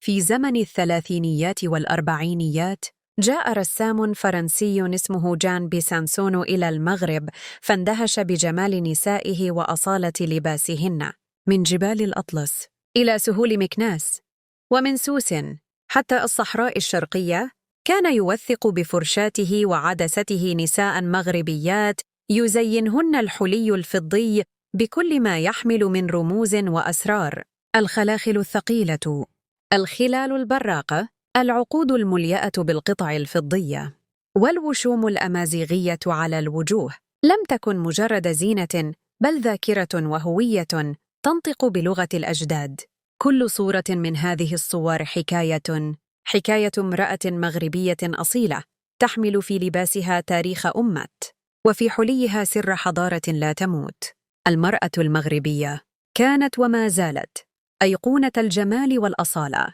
في زمن الثلاثينيات والأربعينيات، جاء رسام فرنسي اسمه جان بيسانسونو إلى المغرب، فاندهش بجمال نسائه وأصالة لباسهن، من جبال الأطلس إلى سهول مكناس، ومن سوس حتى الصحراء الشرقية. كان يوثق بفرشاته وعدسته نساء مغربيات يزينهن الحلي الفضي بكل ما يحمل من رموز وأسرار: الخلاخل الثقيلة، الخلال البراقة، العقود المليئة بالقطع الفضية، والوشوم الأمازيغية على الوجوه. لم تكن مجرد زينة، بل ذاكرة وهوية تنطق بلغة الأجداد. كل صورة من هذه الصور حكاية امرأة مغربية أصيلة، تحمل في لباسها تاريخ أمة، وفي حليها سر حضارة لا تموت. المرأة المغربية كانت وما زالت أيقونة الجمال والأصالة.